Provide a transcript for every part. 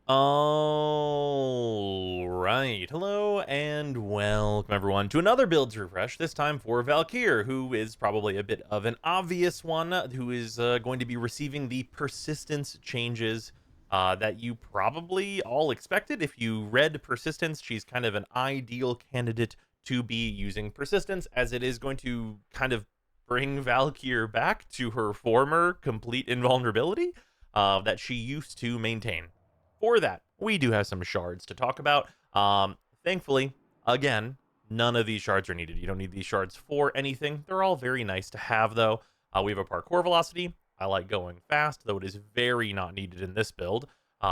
All right. Hello and welcome everyone to another builds refresh, this time for Valkyr, who is probably a bit of an obvious one, who is going to be receiving the persistence changes that you probably all expected. If you read persistence, she's kind of an ideal candidate to be using persistence, as it is going to kind of bring Valkyr back to her former complete invulnerability that she used to maintain. For that, we do have some shards to talk about. Thankfully, again, none of these shards are needed. You don't need these shards for anything. They're all very nice to have, though. We have a parkour velocity. I like going fast, though it is very not needed in this build.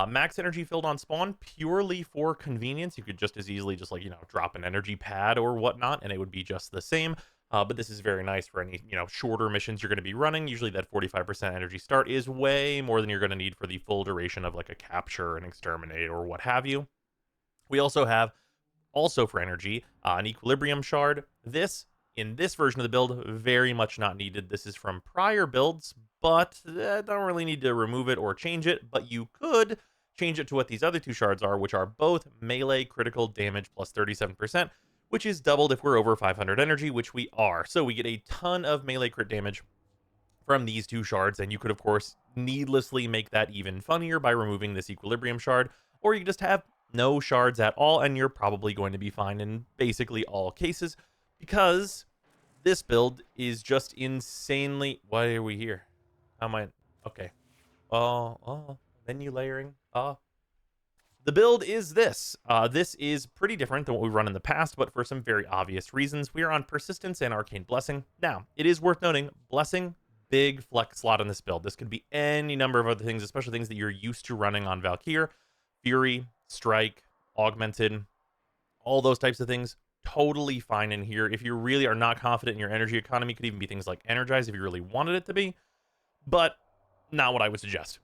Max energy filled on spawn, purely for convenience. You could just as easily just drop an energy pad or whatnot, and it would be just the same. But this is very nice for any, shorter missions you're going to be running. Usually that 45% energy start is way more than you're going to need for the full duration of like a capture, an exterminate, or what have you. We also have, also for energy, an equilibrium shard. This, in this version of the build, very much not needed. This is from prior builds, but don't really need to remove it or change it. But you could change it to what these other two shards are, which are both melee critical damage plus 37%, which is doubled if we're over 500 energy, which we are. So we get a ton of melee crit damage from these two shards, and you could, of course, needlessly make that even funnier by removing this equilibrium shard, or you can just have no shards at all, and you're probably going to be fine in basically all cases, because this build is just insanely... Why are we here? How am I... Okay. Menu layering. The build is this. This is pretty different than what we've run in the past, but for some very obvious reasons. We are on Persistence and Arcane Blessing. Now, it is worth noting, Blessing, big flex slot on this build. This could be any number of other things, especially things that you're used to running on Valkyr. Fury, Strike, Augmented, all those types of things, totally fine in here. If you really are not confident in your energy economy, could even be things like Energize if you really wanted it to be, but not what I would suggest.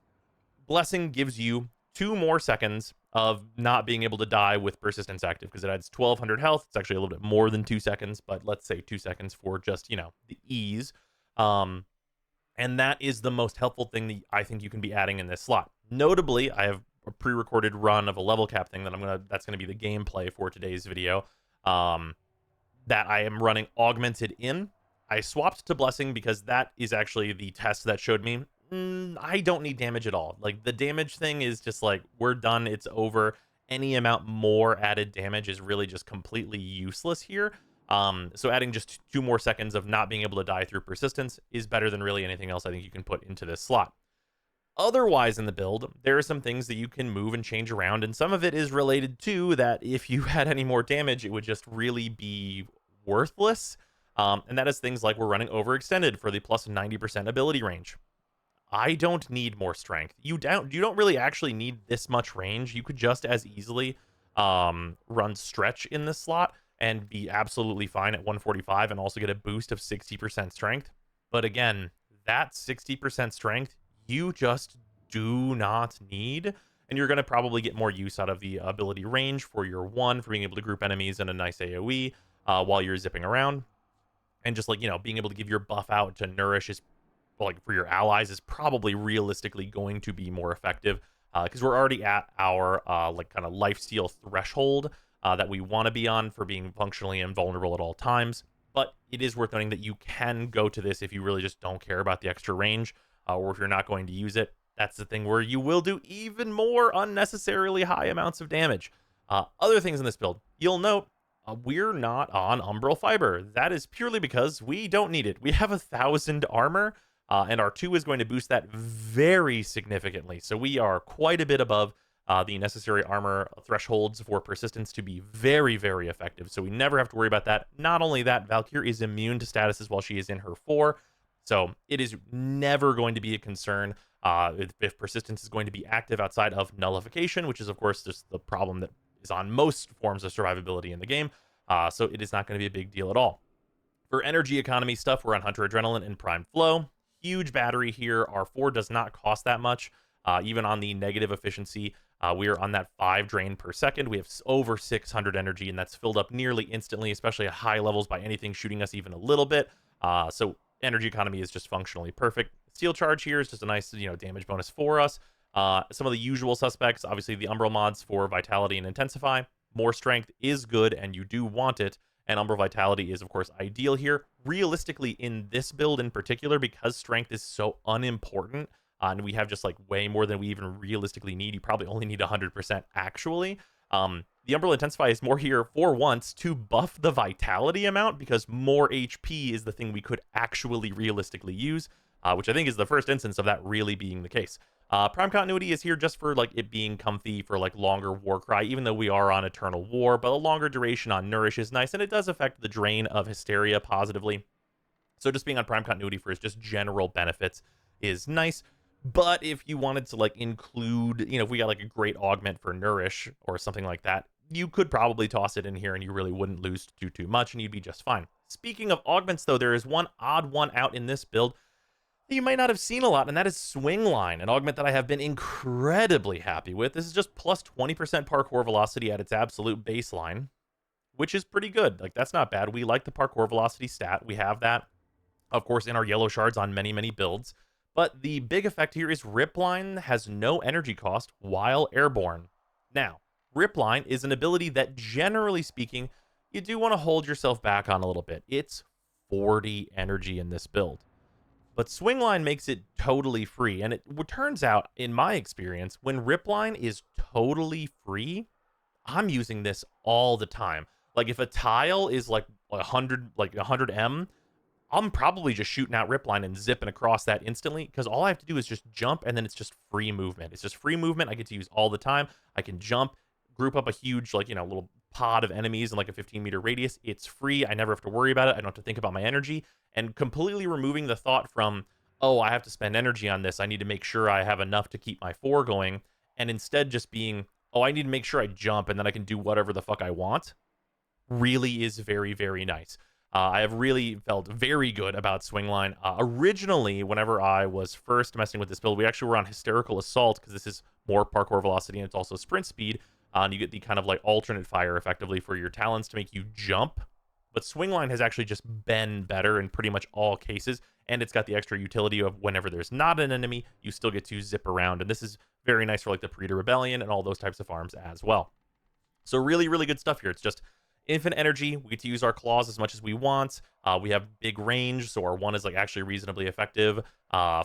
Blessing gives you 2 more seconds of not being able to die with persistence active, because it adds 1200 health. It's actually a little bit more than 2 seconds, but let's say 2 seconds for just, the ease. And that is the most helpful thing that I think you can be adding in this slot. Notably, I have a pre-recorded run of a level cap thing that's gonna be the gameplay for today's video. That I am running augmented in. I swapped to blessing because that is actually the test that showed me I don't need damage at all. Like, the damage thing is just like, we're done, it's over. Any amount more added damage is really just completely useless here. So adding just 2 more seconds of not being able to die through persistence is better than really anything else I think you can put into this slot. Otherwise in the build, there are some things that you can move and change around, and some of it is related to that if you had any more damage, it would just really be worthless. And that is things like we're running overextended for the plus 90% ability range. I don't need more strength. You don't really actually need this much range. You could just as easily run stretch in this slot and be absolutely fine at 145 and also get a boost of 60% strength. But again, that 60% strength, you just do not need. And you're going to probably get more use out of the ability range for your 1, for being able to group enemies in a nice AoE while you're zipping around. And just being able to give your buff out to nourish is, like, for your allies is probably realistically going to be more effective, because we're already at our kind of lifesteal threshold that we want to be on for being functionally invulnerable at all times. But it is worth noting that you can go to this if you really just don't care about the extra range, or if you're not going to use it. That's the thing where you will do even more unnecessarily high amounts of damage. Other things in this build, you'll note, we're not on Umbral Fiber. That is purely because we don't need it. We have 1,000 armor, and our 2 is going to boost that very significantly. So we are quite a bit above the necessary armor thresholds for persistence to be very, very effective. So we never have to worry about that. Not only that, Valkyr is immune to statuses while she is in her 4. So it is never going to be a concern if persistence is going to be active outside of nullification, which is, of course, just the problem that is on most forms of survivability in the game. So it is not going to be a big deal at all. For energy economy stuff, we're on Hunter Adrenaline and Prime Flow. Huge battery here. Our 4 does not cost that much. Even on the negative efficiency, we are on that 5 drain per second. We have over 600 energy, and that's filled up nearly instantly, especially at high levels by anything shooting us even a little bit. So energy economy is just functionally perfect. Steel charge here is just a nice, damage bonus for us. Some of the usual suspects, obviously the Umbral mods for Vitality and Intensify. More strength is good, and you do want it. And Umbral Vitality is, of course, ideal here. Realistically, in this build in particular, because strength is so unimportant, and we have just like way more than we even realistically need. You probably only need 100% actually. The Umbral Intensify is more here for once to buff the Vitality amount, because more HP is the thing we could actually realistically use, which I think is the first instance of that really being the case. Prime Continuity is here just for like it being comfy for like longer Warcry, even though we are on Eternal War, but a longer duration on Nourish is nice, and it does affect the drain of Hysteria positively. So just being on Prime Continuity for its just general benefits is nice. But if you wanted to like include, if we got like a great augment for Nourish or something like that, you could probably toss it in here and you really wouldn't lose too much and you'd be just fine. Speaking of augments though, there is one odd one out in this build that you might not have seen a lot, and that is Swing Line, an augment that I have been incredibly happy with. This is just plus 20% parkour velocity at its absolute baseline, which is pretty good. Like, that's not bad. We like the parkour velocity stat. We have that, of course, in our yellow shards on many builds. But the big effect here is Rip Line has no energy cost while airborne. Now, Rip Line is an ability that, generally speaking, you do want to hold yourself back on a little bit. It's 40 energy in this build. But Swing Line makes it totally free. And it turns out, in my experience, when Rip Line is totally free, I'm using this all the time. Like, if a tile is like 100M, I'm probably just shooting out Rip Line and zipping across that instantly, because all I have to do is just jump, and then it's just free movement. It's just free movement I get to use all the time. I can jump, group up a huge, little pod of enemies in like a 15-meter radius. It's free. I never have to worry about it. I don't have to think about my energy. And completely removing the thought from, oh, I have to spend energy on this. I need to make sure I have enough to keep my 4 going. And instead just being, oh, I need to make sure I jump and then I can do whatever the fuck I want, really is very nice. I have really felt very good about Swing Line. Originally, whenever I was first messing with this build, we actually were on Hysterical Assault, because this is more parkour velocity and it's also sprint speed. And you get the kind of like alternate fire effectively for your talons to make you jump. But Swing Line has actually just been better in pretty much all cases. And it's got the extra utility of whenever there's not an enemy, you still get to zip around. And this is very nice for like the Predator Rebellion and all those types of farms as well. So really good stuff here. It's just infinite energy. We get to use our claws as much as we want. We have big range, so our 1 is like actually reasonably effective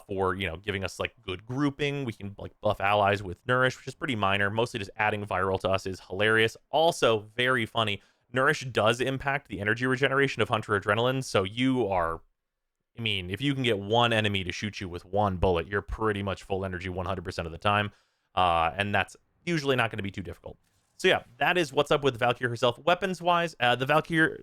for giving us like good grouping. We can like buff allies with Nourish, which is pretty minor. Mostly just adding viral to us is hilarious. Also very funny. Nourish does impact the energy regeneration of Hunter Adrenaline, so you are, if you can get one enemy to shoot you with 1 bullet, you're pretty much full energy 100% of the time, and that's usually not going to be too difficult. So yeah, that is what's up with Valkyr herself. Weapons-wise, the Valkyr,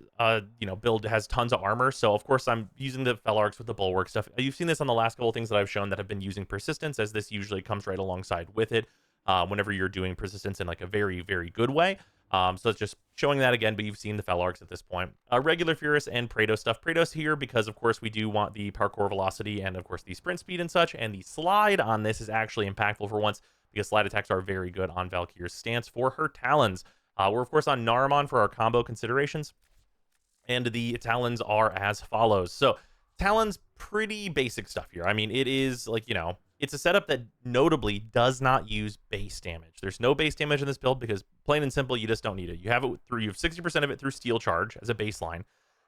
build has tons of armor. So of course I'm using the Felarks with the Bulwark stuff. You've seen this on the last couple of things that I've shown that have been using Persistence, as this usually comes right alongside with it. Whenever you're doing Persistence in like a very good way. So it's just showing that again, but you've seen the Felarks at this point. Regular Furus and Praetos stuff. Praetos here because of course we do want the parkour velocity and of course the sprint speed and such. And the slide on this is actually impactful for once, because slide attacks are very good on Valkyr's stance for her talons. We're, of course, on Naramon for our combo considerations, and the talons are as follows. So, talons, pretty basic stuff here. It is, it's a setup that notably does not use base damage. There's no base damage in this build because, plain and simple, you just don't need it. You have 60% of it through Steel Charge as a baseline,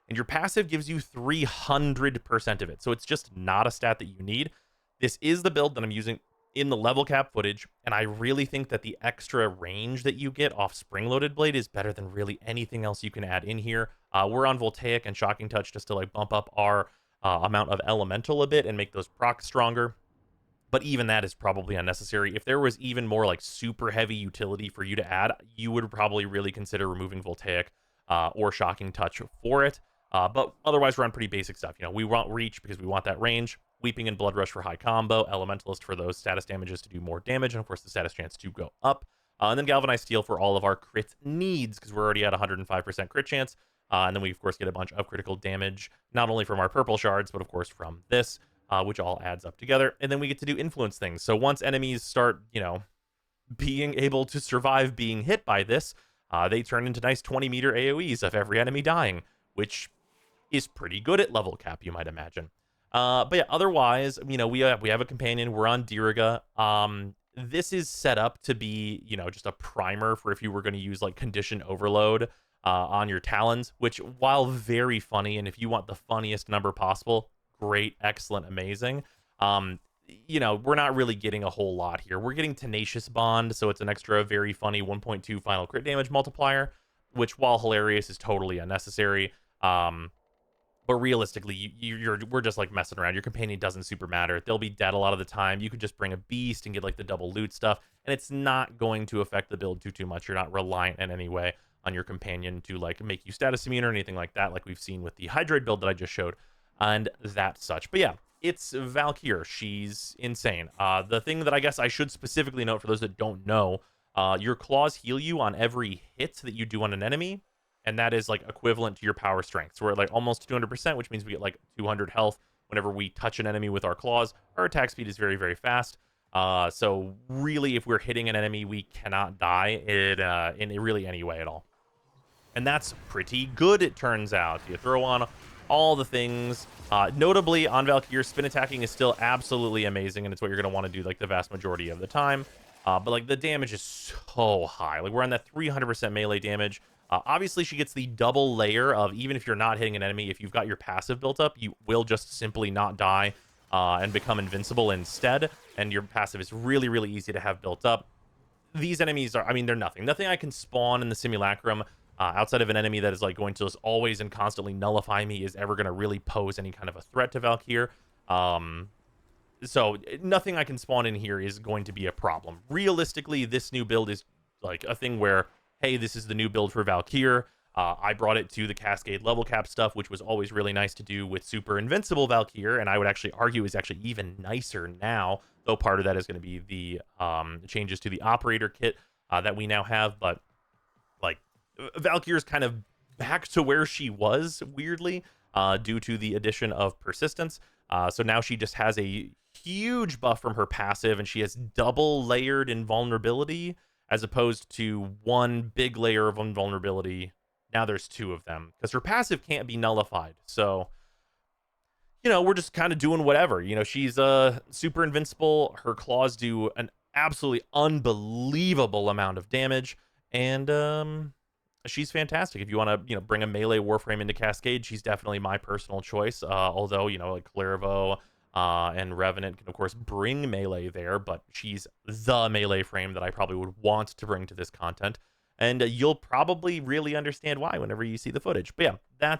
and your passive gives you 300% of it. So, it's just not a stat that you need. This is the build that I'm using in the level cap footage, and I really think that the extra range that you get off spring-loaded blade is better than really anything else you can add in here. We're on Voltaic and Shocking Touch just to like bump up our amount of elemental a bit and make those procs stronger, but even that is probably unnecessary. If there was even more like super heavy utility for you to add, you would probably really consider removing Voltaic or Shocking Touch for it. But otherwise, we're on pretty basic stuff. We want Reach because we want that range. Weeping and Blood Rush for high combo. Elementalist for those status damages to do more damage. And, of course, the status chance to go up. And then Galvanized Steel for all of our crit needs, because we're already at 105% crit chance. And then we, of course, get a bunch of critical damage, not only from our purple shards, but, of course, from this, which all adds up together. And then we get to do influence things. So once enemies start, being able to survive being hit by this, they turn into nice 20-meter AoEs of every enemy dying, which is pretty good at level cap, you might imagine. But yeah, otherwise, we have a companion. We're on Diriga. this is set up to be, you know, just a primer for if you were going to use like condition overload on your talons, which, while very funny, and if you want the funniest number possible, great, excellent, amazing. You know, we're not really getting a whole lot here. We're getting Tenacious Bond, so it's an extra very funny 1.2 final crit damage multiplier, which, while hilarious, is totally unnecessary. But realistically, we're just like messing around. Your companion doesn't super matter. They'll be dead a lot of the time. You could just bring a beast and get like the double loot stuff, and it's not going to affect the build too much. You're not reliant in any way on your companion to like make you status immune or anything like that, like we've seen with the Hydroid build that I just showed, and that such. But yeah, it's Valkyr. She's insane. The thing that I guess I should specifically note for those that don't know, your claws heal you on every hit that you do on an enemy, and that is like equivalent to your power strength. So we're at like almost 200%, which means we get like 200 health whenever we touch an enemy with our claws. Our attack speed is very, very fast. So really, if we're hitting an enemy, we cannot die in really any way at all. And that's pretty good, it turns out. You throw on all the things. Notably, on Valkyr, spin attacking is still absolutely amazing, and it's what you're going to want to do like the vast majority of the time. But like the damage is so high. Like we're on that 300% melee damage. Obviously, she gets the double layer of, even if you're not hitting an enemy, if you've got your passive built up, you will just simply not die and become invincible instead. And your passive is really, really easy to have built up. These enemies are, I mean, they're nothing. Nothing I can spawn in the simulacrum outside of an enemy that is like going to just always and constantly nullify me is ever going to really pose any kind of a threat to Valkyr. So nothing I can spawn in here is going to be a problem. Realistically, this new build is like a thing where, hey, this is the new build for Valkyr. I brought it to the Cascade level cap stuff, which was always really nice to do with Super Invincible Valkyr, and I would actually argue is actually even nicer now, though part of that is going to be the changes to the operator kit that we now have. But like Valkyr is kind of back to where she was, weirdly, due to the addition of persistence. So now she just has a huge buff from her passive, and she has double layered invulnerability as opposed to one big layer of invulnerability. Now there's two of them because her passive can't be nullified. So, you know, we're just kind of doing whatever. You know, she's super invincible. Her claws do an absolutely unbelievable amount of damage, and she's fantastic. If you want to, you know, bring a melee Warframe into Cascade, she's definitely my personal choice. Although, you know, like Clairvo and Revenant can, of course, bring melee there, but she's the melee frame that I probably would want to bring to this content. And you'll probably really understand why whenever you see the footage. But yeah,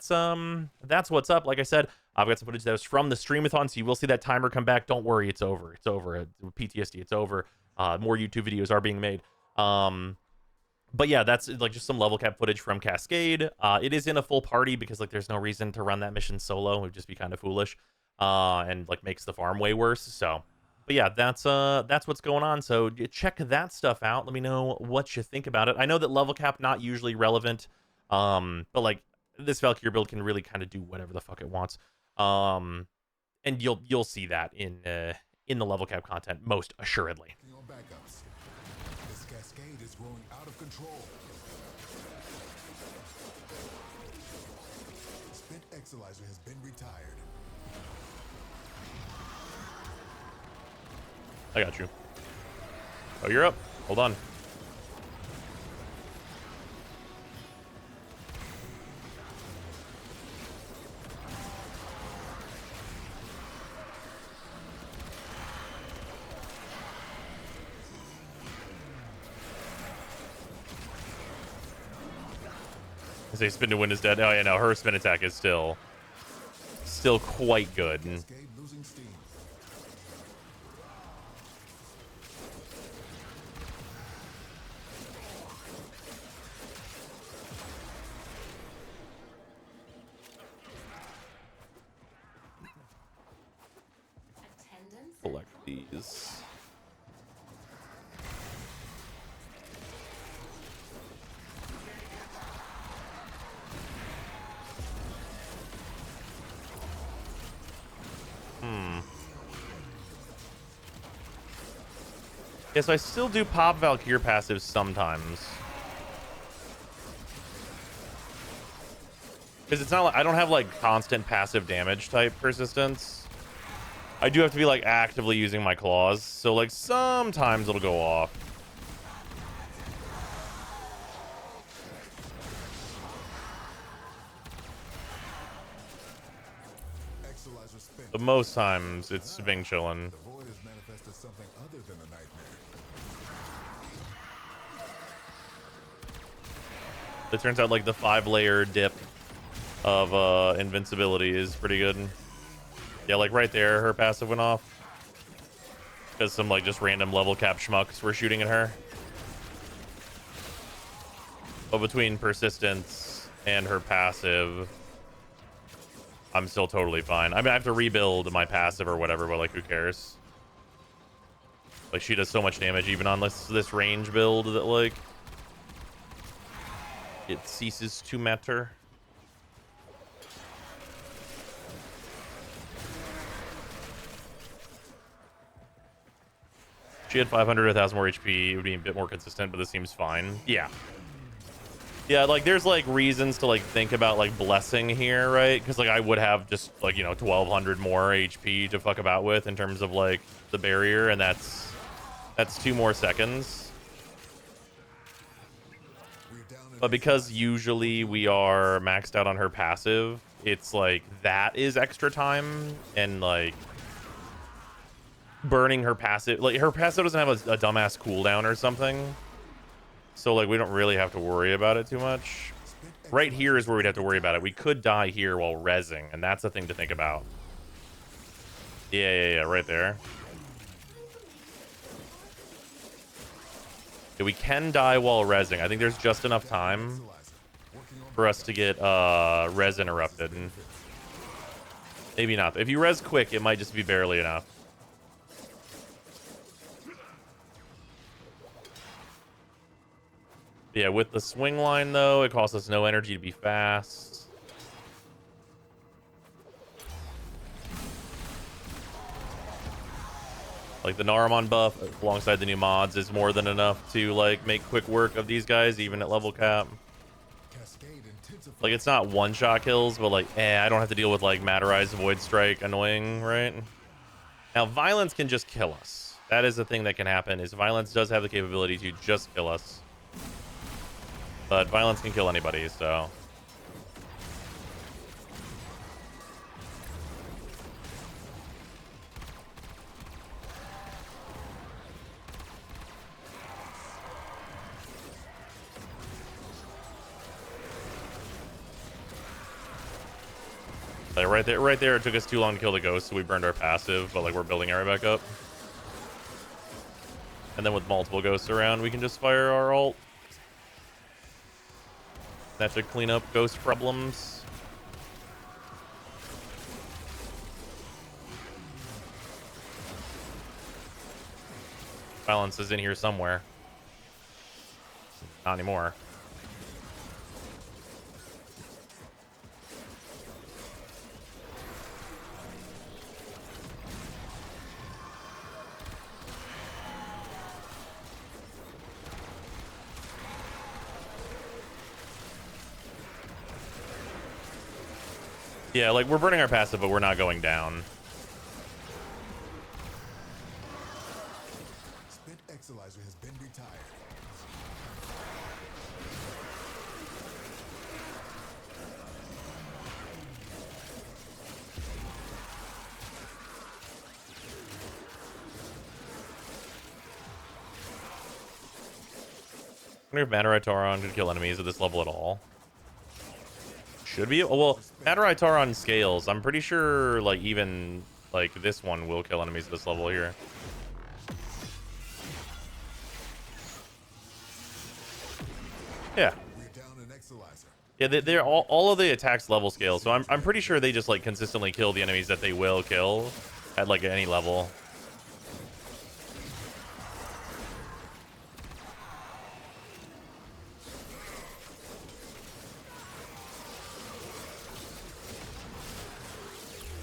that's what's up. Like I said, I've got some footage that was from the streamathon, so you will see that timer come back. Don't worry, it's over. It's over. PTSD, it's over. More YouTube videos are being made. But yeah, that's like just some level cap footage from Cascade. It is in a full party because like there's no reason to run that mission solo. It would just be kind of foolish, and like makes the farm way worse. So, but yeah, that's what's going on. So check that stuff out. Let me know what you think about it. I know that level cap not usually relevant, but like this Valkyr build can really kind of do whatever the fuck it wants. And you'll see that in the level cap content most assuredly. This cascade is growing out of control. Spent Exilizer has been retired. I got you. Oh, you're up. Hold on. I say spin to win is dead. Oh yeah, no, her spin attack is still quite good. Cascade losing steam. Collect these. Yeah, so I still do pop Valkyr passives sometimes. Because it's not like I don't have like constant passive damage type persistence. I do have to be like actively using my claws, so like sometimes it'll go off. Exolizer spent. But most times it's been chilling. The void has manifested something other than a nightmare. It turns out like the 5-layer dip of invincibility is pretty good. Yeah, like right there, her passive went off because some like just random level cap schmucks were shooting at her. But between persistence and her passive, I'm still totally fine. I mean, I have to rebuild my passive or whatever, but like, who cares? Like, she does so much damage even on this range build that like it ceases to matter. She had 500, 1,000 more HP. It would be a bit more consistent, but this seems fine. Yeah. Yeah, like, there's, like, reasons to, like, think about, like, blessing here, right? Because, like, I would have just, like, you know, 1,200 more HP to fuck about with in terms of, like, the barrier, and that's 2 more seconds. But because usually we are maxed out on her passive, it's, like, that is extra time, and, like, burning her passive, like her passive doesn't have a dumbass cooldown or something, so like we don't really have to worry about it too much. Right here is where we'd have to worry about it. We could die here while rezzing, and that's the thing to think about. Yeah, right there. Yeah, we can die while rezzing. I think there's just enough time for us to get res interrupted. Maybe not. If you res quick, it might just be barely enough. Yeah, with the swing line, though, it costs us no energy to be fast. Like, the Naramon buff alongside the new mods is more than enough to, like, make quick work of these guys, even at level cap. Like, it's not one-shot kills, but, like, I don't have to deal with, like, Matterized Void Strike annoying, right? Now, Violence can just kill us. That is the thing that can happen, is Violence does have the capability to just kill us. But Violence can kill anybody, so... Like right there, it took us too long to kill the ghost, so we burned our passive, but like we're building our way back up. And then with multiple ghosts around, we can just fire our ult. That should clean up ghost problems. Balance is in here somewhere. Not anymore. Yeah, like, we're burning our passive, but we're not going down. Spent Exolizer has been retired. I wonder if Matterai could kill enemies at this level at all. Should be. Oh, well, Matterai scales. I'm pretty sure, like, even, like, this one will kill enemies at this level here. Yeah. We're down an Exolizer. Yeah, they're all of the attacks level scale, so I'm pretty sure they just, like, consistently kill the enemies that they will kill at, like, any level.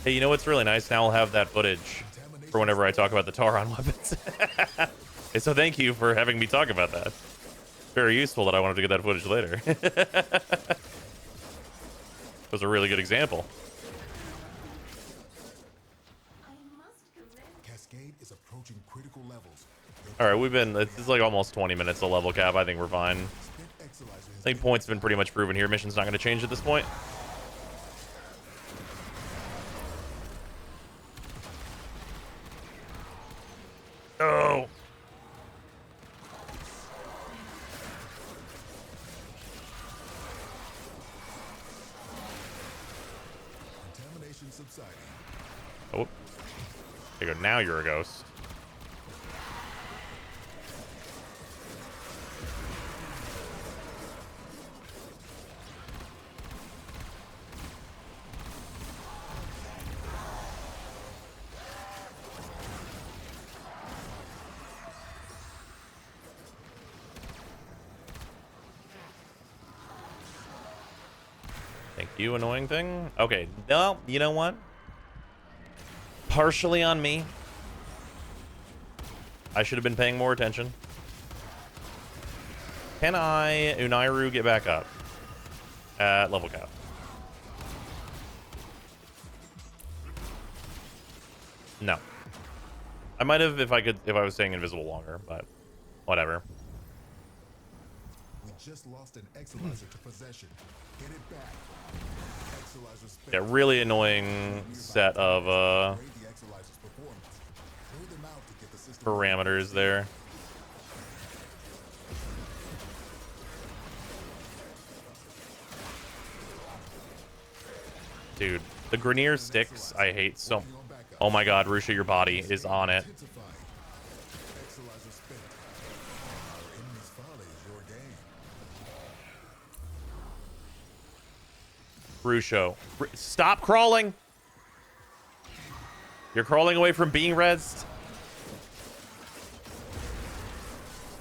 Hey, you know what's really nice? Now I'll have that footage for whenever I talk about the Tauron weapons. And so thank you for having me talk about that. Very useful that I wanted to get that footage later. It was a really good example. I must All right, this is like almost 20 minutes of level cap. I think we're fine. I think points have been pretty much proven here. Mission's not going to change at this point. Oh. Contamination subsiding. Oh. There you go. Now you're a ghost. Thank you, annoying thing. Okay, no, you know what? Partially on me. I should have been paying more attention. Can I, Unairu, get back up at level cap? No. I might have if I was staying invisible longer, but whatever. We just lost an Exalizer to possession. Get it back. Yeah, really annoying set of parameters there. Dude, the Grenier sticks I hate so. Oh my god, Rusha, your body is on it. Rusho, stop crawling. You're crawling away from being rezzed.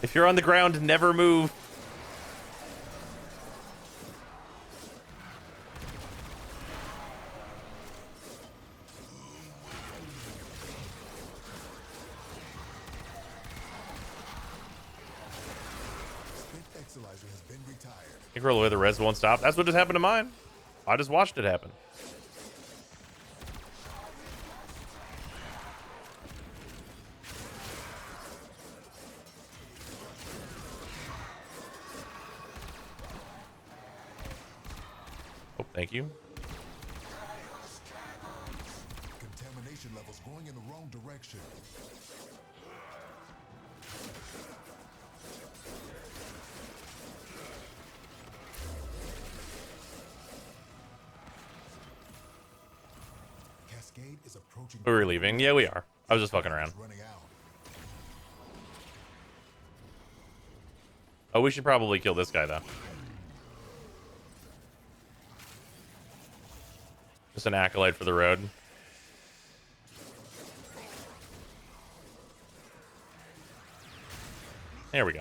If you're on the ground, never move. You roll away, the res won't stop. That's what just happened to mine. I just watched it happen. Oh, thank you. Contamination levels going in the wrong direction. Is approaching. We're leaving. Yeah, we are. I was just fucking around. Oh, we should probably kill this guy, though. Just an acolyte for the road. There we go.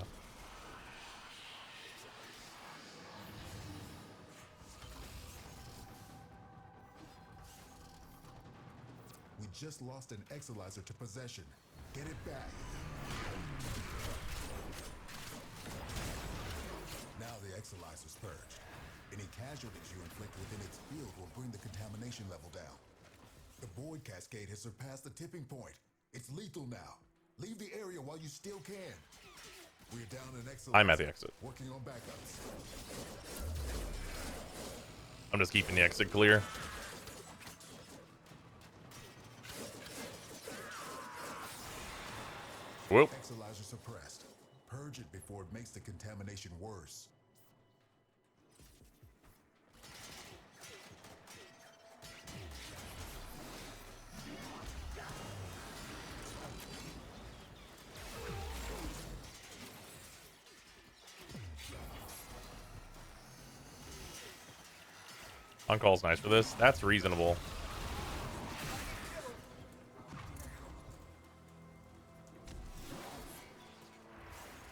We just lost an Exalizer to possession. Get it back. Now the Exalizer's purged. Any casualties you inflict within its field will bring the contamination level down. The Void Cascade has surpassed the tipping point. It's lethal now. Leave the area while you still can. We're down an Exalizer. I'm at the exit. Working on backups. I'm just keeping the exit clear. Whoop. Exalizer suppressed. Purge it before it makes the contamination worse. On call's nice for this. That's reasonable.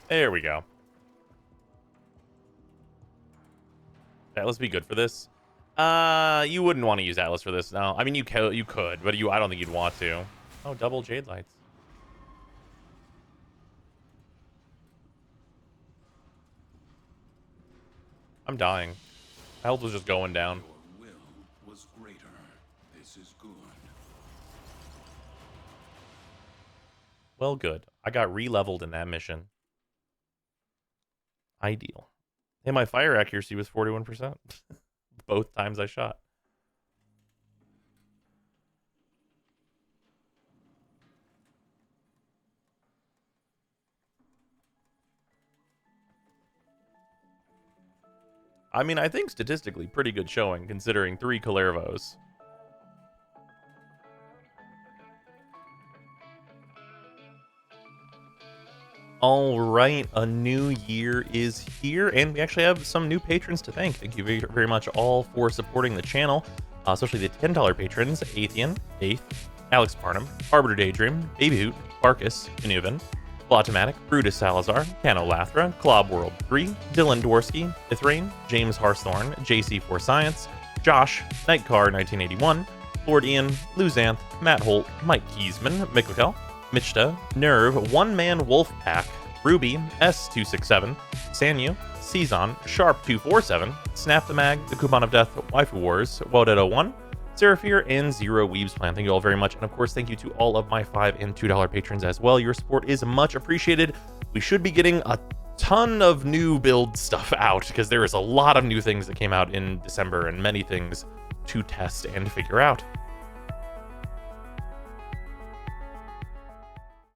There we go. Atlas be good for this. You wouldn't want to use Atlas for this, no. I mean, you could, but I don't think you'd want to. Oh, double Jade Lights. I'm dying. Health was just going down. Your will was greater. This is good. Well, good. I got re-leveled in that mission. Ideal. Hey, my fire accuracy was 41%. Both times I shot. I mean, I think statistically pretty good showing considering 3 Calervos. All right, a new year is here, and we actually have some new patrons to thank. Thank you very, very much all for supporting the channel, especially the $10 patrons: Athean, Eighth, Alex Parnham, Arbiter Daydream, Baby Hoot, Barkus, Inuvan, Blotomatic, Brutus Salazar, Cano Lathra, Clob World 3, Dylan Dworsky, Ithrain, James Harthorne, JC4 Science, Josh, Nightcar 1981, Lord Ian, Luzanth, Matt Holt, Mike Kiesman, Mikukel, Michta, Nerve, One Man Wolf Pack, Ruby, S267, Sanyu, Season, Sharp247, Snap the Mag, The Coupon of Death, Waifu Wars, Wodet01, Seraphir, and Zero Weaves Plan. Thank you all very much. And of course, thank you to all of my $5 and $2 patrons as well. Your support is much appreciated. We should be getting a ton of new build stuff out because there is a lot of new things that came out in December and many things to test and figure out.